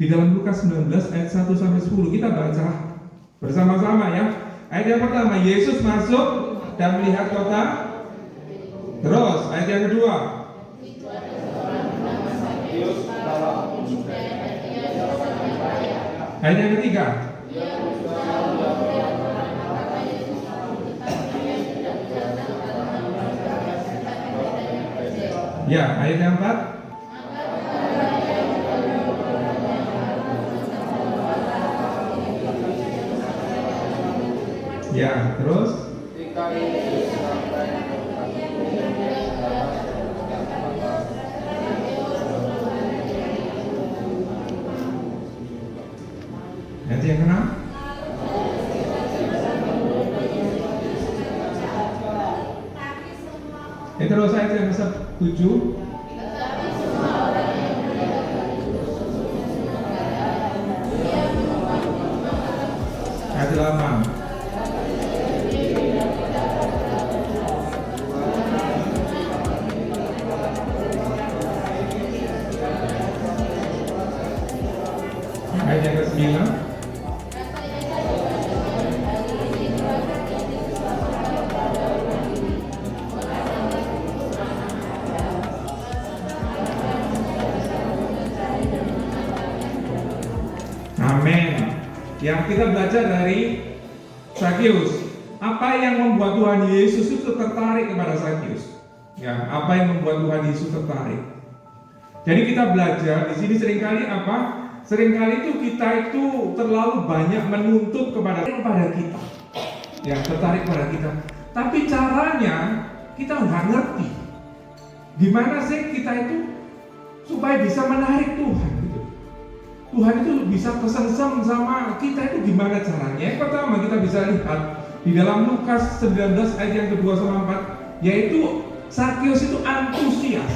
Di dalam Lukas 19 ayat 1 sampai 10 kita baca bersama-sama ya. Ayat yang pertama, Yesus masuk dan melihat kota. Terus ayat yang kedua, ayat yang ketiga, ya, ayat yang keempat, ya, terus ayat yang keenam, terus ayat yang ke-7, ayat 8. Ayat yang ke-9. Amin. Yang kita belajar dari Sakius, apa yang membuat Tuhan Yesus itu tertarik kepada Sakius? Ya, apa yang membuat Tuhan Yesus tertarik? Jadi kita belajar di sini seringkali apa? Seringkali itu kita itu terlalu banyak menuntut kepada kita. Ya, tertarik kepada kita. Tapi caranya kita nggak ngerti. Gimana sih kita itu supaya bisa menarik Tuhan gitu. Tuhan itu bisa kesengsem sama kita itu gimana caranya? Yang pertama kita bisa lihat di dalam Lukas 19 ayat yang kedua sama 4, yaitu Sakius itu antusias.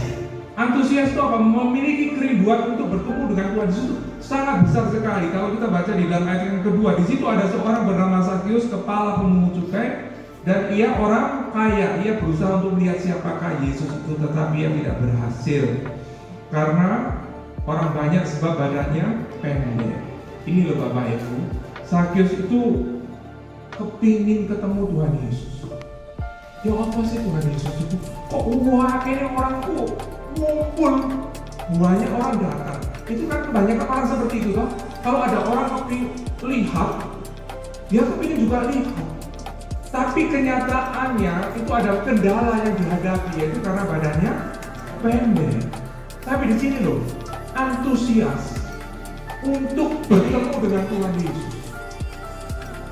Antusias itu apa? Memiliki kerinduan untuk bertemu dengan Tuhan Yesus sangat besar sekali. Kalau kita baca di dalam ayat yang kedua, di situ ada seorang bernama Sakius, kepala pemungut cukai, dan ia orang kaya. Ia berusaha untuk melihat siapakah Yesus itu, tetapi ia tidak berhasil karena orang banyak sebab badannya pendek. Ini loh Bapak Ibu, Sakius itu kepingin ketemu Tuhan Yesus. Ya apa sih Tuhan Yesus itu? Kok akhirnya orang kok ngumpul, banyak orang datang. Itu kan kebanyakan orang seperti itu toh. Kalau ada orang kepingin lihat, dia kepingin juga lihat. Tapi kenyataannya itu ada kendala yang dihadapi, yaitu karena badannya pendek. Tapi di sini loh, antusias untuk bertemu dengan Tuhan Yesus.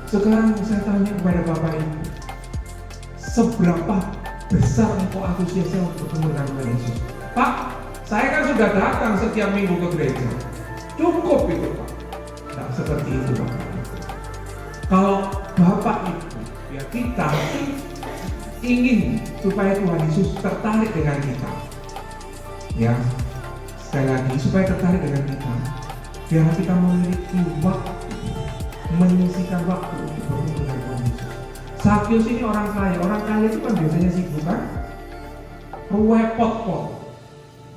Sekarang saya tanya kepada Bapak Ibu, seberapa besar engkau antusiasnya untuk bertemu dengan Tuhan Yesus? Pak, saya kan sudah datang setiap minggu ke gereja. Cukup itu Pak. Tidak seperti itu Bapak Ibu. Kalau Bapak Ibu, ya kita ingin supaya Tuhan Yesus tertarik dengan kita. Ya, sekali lagi supaya tertarik dengan kita, biar kita memiliki waktu, menyisihkan waktu untuk bertemu dengan Tuhan Yesus. Sakius ini orang kaya itu kan biasanya sibuk kan? Repot.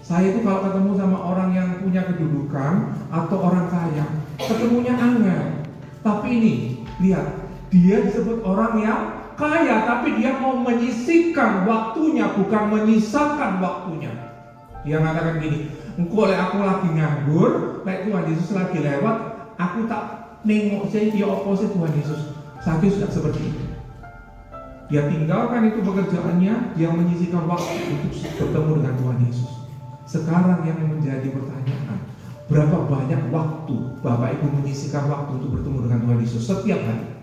Saya itu kalau ketemu sama orang yang punya kedudukan atau orang kaya, ketemunya angel. Tapi ini, lihat, dia disebut orang yang kaya, tapi dia mau menyisihkan waktunya, bukan menyisakan waktunya. Dia mengatakan gini, engkau aku lagi nganggur, Tuhan Yesus lagi lewat, aku tak nengok saya dia opposite Tuhan Yesus. Sakius sudah seperti itu. Dia tinggalkan itu pekerjaannya, dia menyisihkan waktu untuk bertemu dengan Tuhan Yesus. Sekarang yang menjadi pertanyaan, berapa banyak waktu Bapak Ibu menyisihkan waktu untuk bertemu dengan Tuhan Yesus setiap hari?